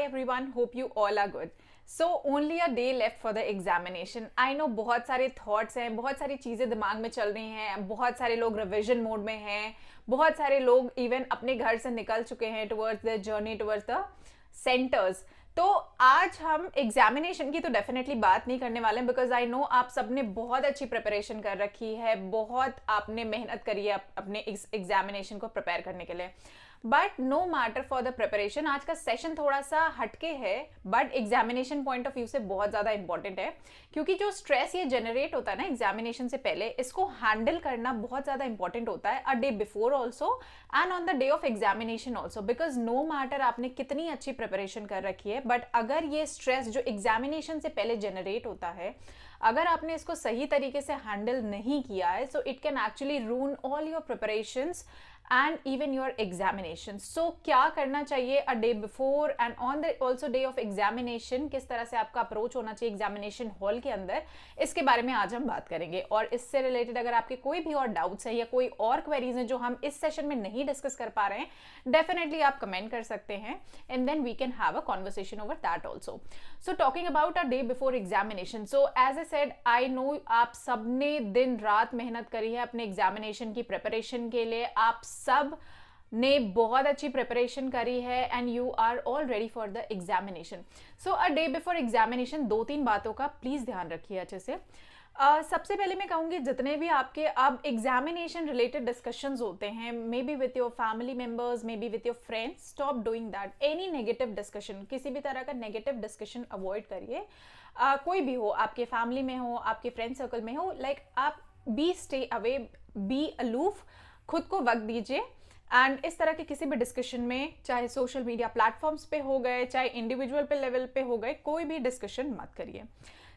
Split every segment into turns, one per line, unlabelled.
everyone, hope you all are good. So only a day left for the examination. I know बहुत सारे thoughts हैं, बहुत सारी चीज़ें दिमाग में चल रही हैं, बहुत सारे लोग revision mode में हैं, बहुत सारे लोग even अपने घर से निकल चुके हैं towards their journey towards the centers. तो आज हम एग्जामिनेशन की तो डेफिनेटली बात नहीं करने वाले हैं बिकॉज आई नो आप सबने बहुत अच्छी प्रिपरेशन कर रखी है, बहुत आपने मेहनत करी है अपने एग्जामिनेशन को प्रिपेयर करने के लिए. But no matter for the preparation, आज का सेशन थोड़ा सा हटके है but examination point of view से बहुत ज़्यादा इंपॉर्टेंट है, क्योंकि जो स्ट्रेस ये जनरेट होता है ना एग्जामिनेशन से पहले, इसको हैंडल करना बहुत ज़्यादा इंपॉर्टेंट होता है a day before also and on the day of examination also. Because no matter आपने कितनी अच्छी प्रिपरेशन कर रखी है, बट अगर ये स्ट्रेस जो एग्जामिनेशन से पहले जनरेट होता है, अगर आपने इसको सही तरीके से हैंडल नहीं किया है, so it can actually ruin all your preparations and even your examination. So क्या करना चाहिए a day before and on the also day of examination, किस तरह से आपका अप्रोच होना चाहिए एग्जामिनेशन हॉल के अंदर, इसके बारे में आज हम बात करेंगे. और इससे रिलेटेड अगर आपके कोई भी और डाउट्स हैं या कोई और क्वेरीज हैं जो हम इस सेशन में नहीं डिस्कस कर पा रहे हैं, डेफिनेटली आप कमेंट कर सकते हैं and then we can have a conversation over that also. So talking about a day before examination, so as a said I know आप सबने दिन रात मेहनत करी है अपने एग्जामिनेशन की प्रिपरेशन के लिए, आप सब ने बहुत अच्छी प्रिपरेशन करी है and you are all ready for the examination. So a day before examination दो तीन बातों का प्लीज ध्यान रखिए अच्छे से. सबसे पहले मैं कहूँगी जितने भी आपके अब एग्जामिनेशन रिलेटेड डिस्कशंस होते हैं, may be with your family members, may be with your friends, stop doing that. Any negative discussion, किसी भी तरह का नेगेटिव डिस्कशन अवॉइड करिए. कोई भी हो, आपके फैमिली में हो, आपके फ्रेंड सर्कल में हो, लाइक आप be stay away, be aloof, खुद को वक्त दीजिए. एंड इस तरह के किसी भी डिस्कशन में, चाहे सोशल मीडिया प्लेटफॉर्म्स पे हो गए, चाहे इंडिविजुअल पे लेवल पे हो गए, कोई भी डिस्कशन मत करिए.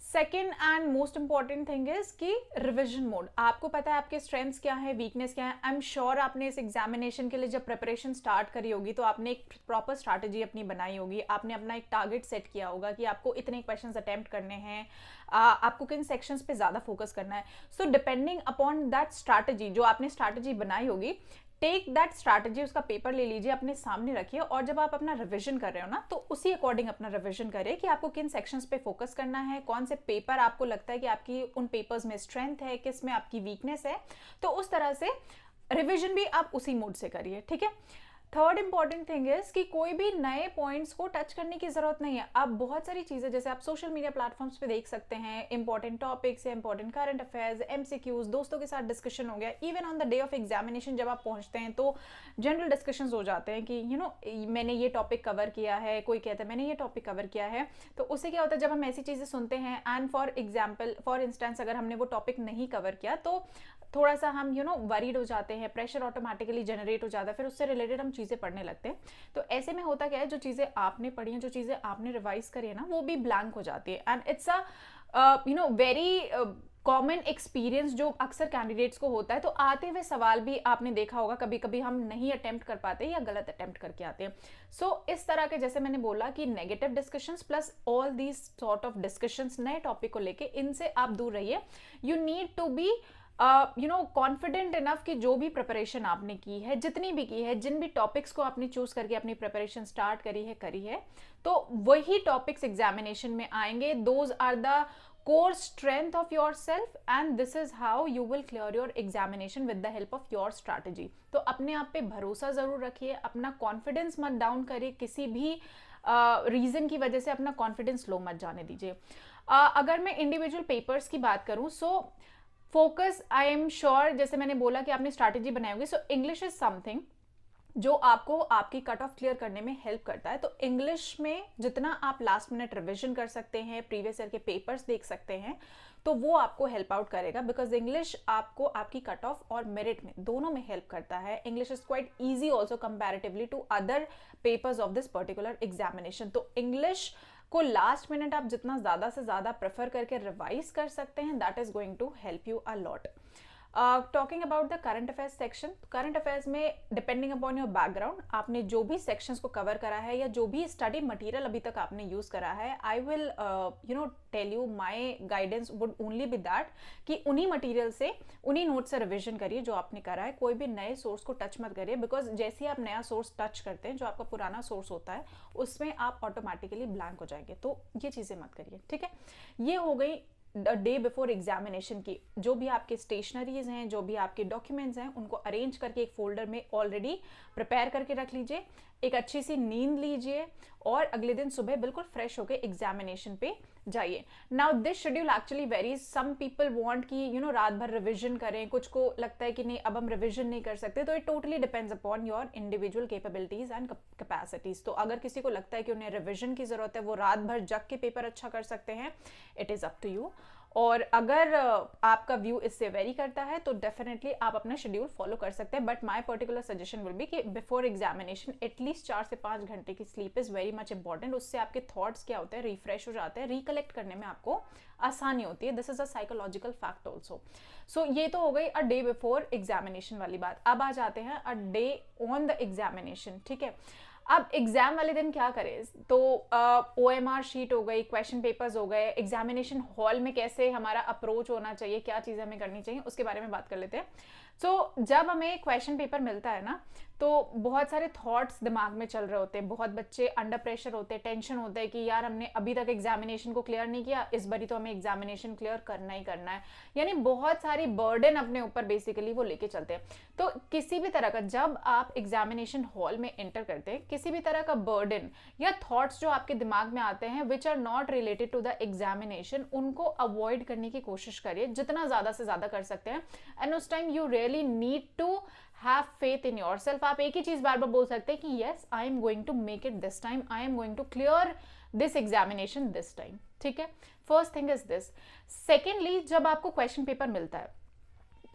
Second and most important thing is कि रिविजन मोड. आपको पता है आपके स्ट्रेंथ्स क्या है, वीकनेस क्या है. आई एम श्योर आपने इस एग्जामिनेशन के लिए जब प्रिपरेशन स्टार्ट करी होगी तो आपने एक प्रॉपर स्ट्रैटेजी अपनी बनाई होगी, आपने अपना एक टारगेट सेट किया होगा कि आपको इतने क्वेश्चंस अटेम्प्ट करने हैं, आपको किन सेक्शंस पे ज़्यादा फोकस करना है. So depending upon that strategy, जो आपने स्ट्रैटेजी बनाई होगी, टेक दैट स्ट्रैटेजी, उसका पेपर ले लीजिए, अपने सामने रखिए, और जब आप अपना रिवीजन कर रहे हो ना, तो उसी अकॉर्डिंग अपना रिवीजन करिए कि आपको किन सेक्शंस पे फोकस करना है, कौन से पेपर आपको लगता है कि आपकी उन पेपर्स में स्ट्रेंथ है, किस में आपकी वीकनेस है. तो उस तरह से रिवीजन भी आप उसी मोड से करिए, ठीक है. थर्ड इंपॉर्टेंट थिंग इज कि कोई भी नए पॉइंट्स को टच करने की जरूरत नहीं है. आप बहुत सारी चीजें, जैसे आप सोशल मीडिया प्लेटफॉर्म्स पे देख सकते हैं, इंपॉर्टेंट टॉपिक्स या इंपॉर्टेंट करंट अफेयर्स, एमसीक्यूज, दोस्तों के साथ डिस्कशन हो गया. Even on the day of examination जब आप पहुंचते हैं तो जनरल डिस्कशंस हो जाते हैं कि यू नो मैंने ये टॉपिक कवर किया है, कोई कहता है मैंने ये टॉपिक कवर किया है. तो उससे क्या होता है, जब हम ऐसी चीजें सुनते हैं एंड फॉर इंस्टेंस अगर हमने वो टॉपिक नहीं कवर किया तो थोड़ा सा हम वरीड हो जाते हैं, प्रेशर ऑटोमेटिकली जनरेट हो जाता है, फिर उससे रिलेटेड हम चीज़ें पढ़ने लगते हैं. तो ऐसे में होता क्या है, जो चीज़ें आपने पढ़ी हैं, जो चीज़ें आपने रिवाइज करी है ना, वो भी ब्लैंक हो जाती है. And it's a very common experience जो अक्सर कैंडिडेट्स को होता है. तो आते हुए सवाल भी आपने देखा होगा, कभी कभी हम नहीं अटेम्प्ट कर पाते या गलत अटेम्प्ट करके आते हैं. सो इस तरह के, जैसे मैंने बोला कि negative discussions plus all these sort of discussions नए टॉपिक को लेके, इनसे आप दूर रहिए. You need to be confident enough कि जो भी प्रिपरेशन आपने की है, जितनी भी की है, जिन भी टॉपिक्स को आपने चूज करके अपनी प्रिपरेशन स्टार्ट करी है, तो वही टॉपिक्स एग्जामिनेशन में आएंगे. Those are the core strength of yourself and this is how you will clear your examination with the help of your strategy. तो अपने आप पे भरोसा जरूर रखिए, अपना कॉन्फिडेंस मत डाउन करिए, किसी भी रीजन की वजह से अपना कॉन्फिडेंस लो मत जाने दीजिए. अगर मैं इंडिविजुअल पेपर्स की बात करूं, so focus, I am sure, जैसे मैंने बोला कि आपने स्ट्रैटेजी बनाई होगी. सो इंग्लिश इज समथिंग जो आपको आपकी कट ऑफ क्लियर करने में हेल्प करता है. तो इंग्लिश में जितना आप लास्ट मिनट रिवीजन कर सकते हैं, प्रीवियस ईयर के पेपर्स देख सकते हैं, तो वो आपको हेल्प आउट करेगा. बिकॉज इंग्लिश आपको आपकी कट ऑफ और मेरिट में दोनों में हेल्प करता है. English is quite easy also comparatively to other papers of this particular examination. तो इंग्लिश को लास्ट मिनट आप जितना ज़्यादा से ज़्यादा प्रेफर करके रिवाइज कर सकते हैं, that is going to help you a lot. Talking about the current affairs section, current affairs में डिपेंडिंग अपॉन योर बैकग्राउंड आपने जो भी सेक्शंस को कवर करा है या जो भी स्टडी मटेरियल अभी तक आपने यूज करा है, I will tell you my guidance would only be that कि उन्हीं मटेरियल से उन्हीं नोट से रिविजन करिए जो आपने करा है, कोई भी नए सोर्स को टच मत करिए, बिकॉज जैसे ही आप नया सोर्स टच करते हैं जो आपका पुराना सोर्स होता है उसमें आप ऑटोमेटिकली ब्लैंक हो जाएंगे, तो ये चीजें मत करिए, ठीक है। ये हो गई डे बिफोर एग्जामिनेशन की, जो भी आपके स्टेशनरीज हैं, जो भी आपके डॉक्यूमेंट्स हैं, उनको अरेंज करके एक फोल्डर में ऑलरेडी प्रिपेयर करके रख लीजिए, एक अच्छी सी नींद लीजिए और अगले दिन सुबह बिल्कुल फ्रेश होकर एग्जामिनेशन पे जाइए। Now this schedule actually varies, some people want कि रात भर रिविजन करें, कुछ को लगता है कि नहीं अब हम रिविजन नहीं कर सकते, तो it totally depends upon your individual capabilities and capacities. तो अगर किसी को लगता है कि उन्हें रिविजन की जरूरत है, वो रात भर जग के पेपर अच्छा कर सकते हैं, it is up to you. और अगर आपका व्यू इससे वेरी करता है तो डेफिनेटली आप अपना शेड्यूल फॉलो कर सकते हैं, but my particular suggestion will be कि बिफोर एग्जामिनेशन एटलीस्ट 4 से 5 घंटे की sleep is very much important. उससे आपके थॉट्स क्या होते हैं, रिफ्रेश हो जाते हैं, रिकलेक्ट करने में आपको आसानी होती है। This is a psychological fact also. So ये तो हो गई अ डे बिफोर एग्जामिनेशन वाली बात। अब आ जाते हैं a day on the examination, ठीक है। अब एग्जाम वाले दिन क्या करें, तो OMR शीट हो गई, क्वेश्चन पेपर्स हो गए, एग्जामिनेशन हॉल में कैसे हमारा अप्रोच होना चाहिए, क्या चीज़ें हमें करनी चाहिए, उसके बारे में बात कर लेते हैं। सो जब हमें क्वेश्चन पेपर मिलता है ना, तो बहुत सारे थॉट्स दिमाग में चल रहे होते हैं, बहुत बच्चे अंडर प्रेशर होते हैं, टेंशन होता है कि यार हमने अभी तक एग्जामिनेशन को क्लियर नहीं किया, इस बारी तो हमें एग्जामिनेशन क्लियर करना ही करना है, यानी बहुत सारी बर्डन अपने ऊपर बेसिकली वो लेके चलते हैं। तो किसी भी तरह का, जब आप एग्जामिनेशन हॉल में एंटर करते हैं, किसी भी तरह का बर्डन या थॉट्स जो आपके दिमाग में आते हैं which are not related to the examination, उनको अवॉइड करने की कोशिश करिए जितना ज्यादा से ज्यादा कर सकते हैं। एंड उस time you really need to have faith in yourself. आप एक ही चीज बार बार बोल सकते हैं कि yes I am going to make it this time, I am going to clear this examination this time, ठीक है। First thing is this. Secondly, जब आपको क्वेश्चन पेपर मिलता है,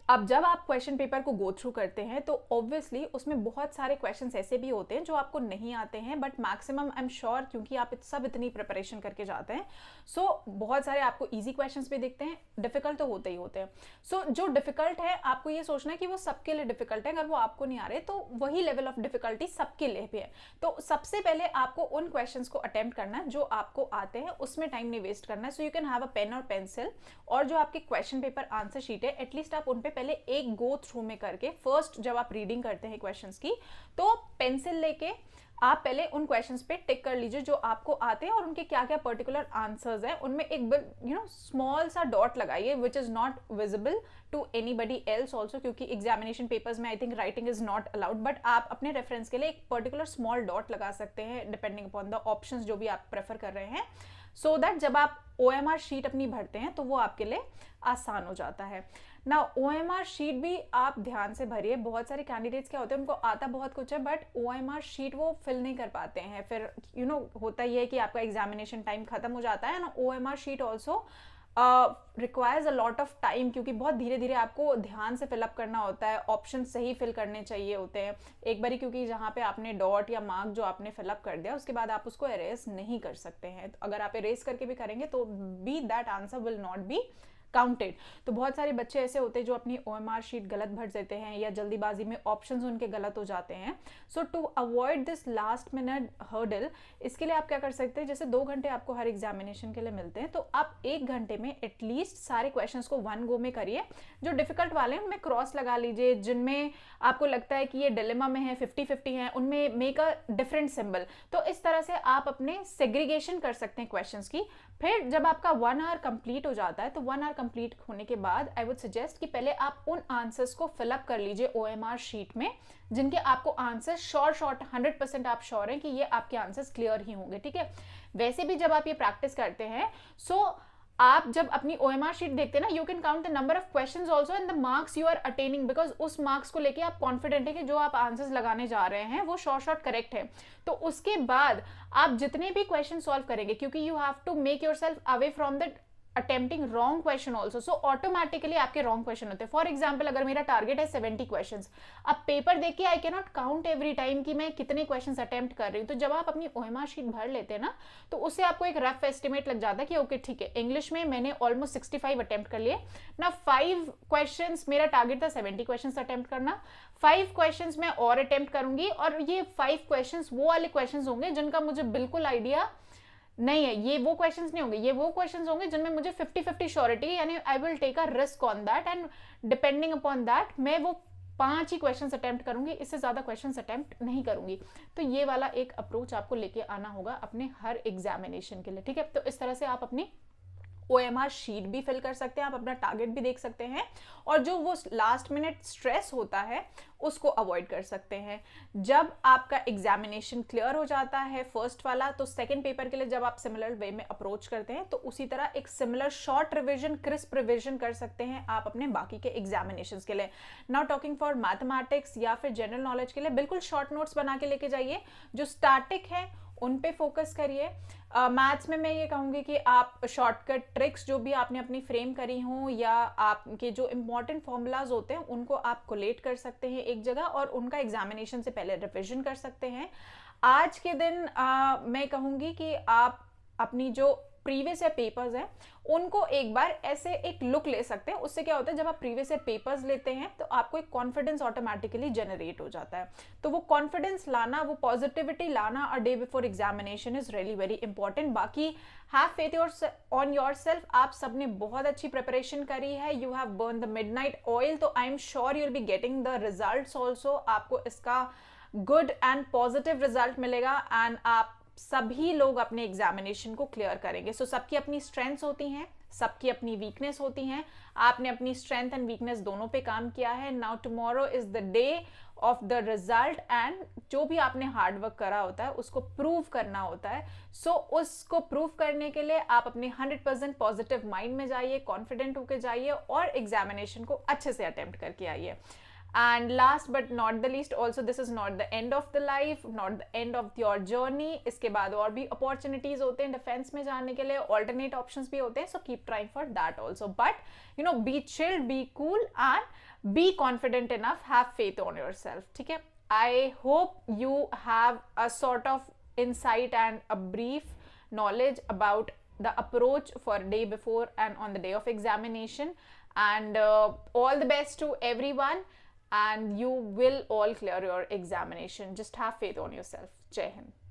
अब जब आप क्वेश्चन पेपर को गो थ्रू करते हैं तो ऑब्वियसली उसमें बहुत सारे क्वेश्चंस ऐसे भी होते हैं जो आपको नहीं आते हैं, but maximum I am sure क्योंकि आप सब इतनी प्रिपरेशन करके जाते हैं, सो बहुत सारे आपको इजी क्वेश्चंस भी दिखते हैं, डिफिकल्ट तो होते ही होते हैं। सो जो डिफिकल्ट है आपको ये सोचना है कि वो सबके लिए डिफिकल्ट है, अगर वो आपको नहीं आ रहे तो वही लेवल ऑफ डिफिकल्टी सबके लिए भी है। तो सबसे पहले आपको उन क्वेश्चंस को अटेम्प्ट करना है जो आपको आते हैं, उसमें टाइम नहीं वेस्ट करना है। So you can have a pen और पेंसिल, और जो आपके क्वेश्चन पेपर आंसर शीट है एटलीस्ट आप उन पे पहले एक गो थ्रू में करके, फर्स्ट जब आप रीडिंग करते हैं क्वेश्चंस की, तो पेंसिल लेके आप पहले उन क्वेश्चंस पे टिक कर लीजिए जो आपको आते हैं और उनके क्या क्या पर्टिकुलर आंसर्स हैं, उनमें एक स्मॉल सा डॉट लगाइए which is not visible to anybody else also, क्योंकि एग्जामिनेशन पेपर्स में I think writing is not allowed, but आप अपने रेफरेंस के लिए एक पर्टिकुलर स्मॉल डॉट लगा सकते हैं डिपेंडिंग अपॉन द ऑप्शंस जो भी आप प्रेफर कर रहे हैं, सो दैट जब आप OMR शीट अपनी भरते हैं तो वो आपके लिए आसान हो जाता है। ना OMR शीट भी आप ध्यान से भरिए। बहुत सारे कैंडिडेट्स क्या होते हैं, उनको आता बहुत कुछ है बट OMR शीट वो फिल नहीं कर पाते हैं, फिर होता ही है कि आपका एग्जामिनेशन टाइम खत्म हो जाता है ना। OMR sheet also requires a lot of time, क्योंकि बहुत धीरे धीरे आपको ध्यान से फिलअप करना होता है, ऑप्शन सही फिल करने चाहिए होते हैं एक बारी, क्योंकि जहाँ पे आपने डॉट या मार्क जो आपने फिलअप कर दिया उसके बाद आप उसको एरेज नहीं कर सकते हैं। तो अगर आप एरेज करके भी करेंगे तो be that answer will not be counted. तो बहुत सारे बच्चे ऐसे होते हैं जो अपनी OMR शीट गलत भर देते हैं या जल्दीबाजी में ऑप्शंस उनके गलत हो जाते हैं। So to avoid this last minute hurdle, इसके लिए आप क्या कर सकते हैं, जैसे 2 घंटे आपको हर एग्जामिनेशन के लिए मिलते हैं, तो आप 1 घंटे में एटलीस्ट सारे क्वेश्चंस को 1 गो में करिए। जो डिफिकल्ट वाले हैं उनमें क्रॉस लगा लीजिए, जिनमें आपको लगता है कि ये डिलेमा में है, 50-50 है, उनमें मेक अ डिफरेंट सिंबल। तो इस तरह से आप अपने सेग्रीगेशन कर सकते हैं क्वेश्चंस की। फिर जब आपका 1 आवर कंप्लीट हो जाता है तो 1 आवर कंप्लीट होने के बाद आई वुड सजेस्ट कि पहले आप उन आंसर्स को फिलअप कर लीजिए OMR शीट में जिनके आपको आंसर शॉर्ट 100% आप श्योर हैं कि ये आपके आंसर्स क्लियर ही होंगे, ठीक है। वैसे भी जब आप ये प्रैक्टिस करते हैं, सो आप जब अपनी OMR शीट देखते हैं ना, you can count the number of questions also and the marks you are attaining, because उस मार्क्स को लेके आप कॉन्फिडेंट है कि जो आप आंसर्स लगाने जा रहे हैं वो शॉर्ट करेक्ट है। तो उसके बाद आप जितने भी क्वेश्चन सॉल्व करेंगे, क्योंकि you have to make yourself away from the attempting wrong question also, so automatically आपके रॉन्ग क्वेश्चन होते हैं. फॉर एग्जाम्पल अगर मेरा टारगेट है 70 क्वेश्चन, अब पेपर देख के I can not count every time कि मैं कितने क्वेश्चन अटेम्प्ट कर रही हूँ. तो जब आप अपनी ओएमआर शीट भर लेते हैं ना, तो उससे आपको एक रफ एस्टिमेट लग जाता है कि ओके ठीक है, इंग्लिश में मैंने ऑलमोस्ट 65 अटेम्प्ट कर लिए ना. 5 क्वेश्चन मेरा टारगेट था 70 क्वेश्चन अटेम्प्ट करना, 5 क्वेश्चन मैं और अटेम्प्ट करूंगी, और ये 5 क्वेश्चन वो वाले क्वेश्चन होंगे जिनका मुझे बिल्कुल आइडिया नहीं है. ये वो क्वेश्चंस नहीं होंगे, ये वो क्वेश्चंस होंगे जिनमें मुझे 50-50 श्योरिटी, यानी I will take a risk on that, and depending upon that मैं वो 5 ही क्वेश्चंस अटेम्प्ट करूंगी, इससे ज्यादा क्वेश्चंस अटेम्प्ट नहीं करूंगी. तो ये वाला एक अप्रोच आपको लेके आना होगा अपने हर एग्जामिनेशन के लिए. ठीक है, तो इस तरह से आप अपनी OMR शीट भी फिल कर सकते हैं, आप अपना टारगेट भी देख सकते हैं, और जो वो लास्ट मिनट स्ट्रेस होता है उसको अवॉइड कर सकते हैं. जब आपका एग्जामिनेशन क्लियर हो जाता है फर्स्ट वाला, तो सेकंड पेपर के लिए जब आप सिमिलर वे में अप्रोच करते हैं, तो उसी तरह एक similar short revision, crisp revision कर सकते हैं आप अपने बाकी के एग्जामिनेशन के लिए. नाउ टॉकिंग फॉर मैथमेटिक्स या फिर जनरल नॉलेज के लिए बिल्कुल शॉर्ट नोट्स बना के लेके जाइए, जो स्टैटिक है उन पे फोकस करिए. मैथ्स में मैं ये कहूँगी कि आप शॉर्टकट ट्रिक्स जो भी आपने अपनी फ्रेम करी हों, या आपके जो इंपॉर्टेंट फॉर्मूलाज होते हैं उनको आप कोलेट कर सकते हैं एक जगह, और उनका एग्जामिनेशन से पहले रिविजन कर सकते हैं. आज के दिन मैं कहूँगी कि आप अपनी जो प्रीवियस ईयर पेपर्स हैं उनको एक बार ऐसे एक लुक ले सकते हैं. उससे क्या होता है, जब आप प्रीवियस ईयर पेपर्स लेते हैं तो आपको एक कॉन्फिडेंस ऑटोमेटिकली जनरेट हो जाता है. तो वो कॉन्फिडेंस लाना, वो पॉजिटिविटी लाना a day before examination is really very important. बाकी हैव फेथ ऑन योरसेल्फ. आप सबने बहुत अच्छी प्रिपरेशन करी है, you have burn the midnight oil, तो I am sure you will be getting the results also. आपको इसका गुड एंड पॉजिटिव रिजल्ट मिलेगा, एंड आप सभी लोग अपने एग्जामिनेशन को क्लियर करेंगे. सो सबकी अपनी स्ट्रेंथ्स होती हैं, सबकी अपनी वीकनेस होती हैं. आपने अपनी स्ट्रेंथ एंड वीकनेस दोनों पे काम किया है. Now tomorrow is the day of the result, and जो भी आपने हार्ड वर्क करा होता है उसको प्रूव करना होता है. सो उसको प्रूव करने के लिए आप अपने 100% पॉजिटिव माइंड में जाइए, कॉन्फिडेंट होके जाइए, और एग्जामिनेशन को अच्छे से अटेम्प्ट करके आइए. And last but not the least, also this is not the end of the life, not the end of your journey. इसके बाद और भी opportunities होते हैं डिफेंस में जाने के लिए, alternate options भी होते हैं, so keep trying for that also. But you know, be chill, be cool, and be confident enough. Have faith on yourself. ठीक है? I hope you have a sort of insight and a brief knowledge about the approach for day before and on the day of examination. And all the best to everyone. And you will all clear your examination. Just have faith on yourself. Jai Hind.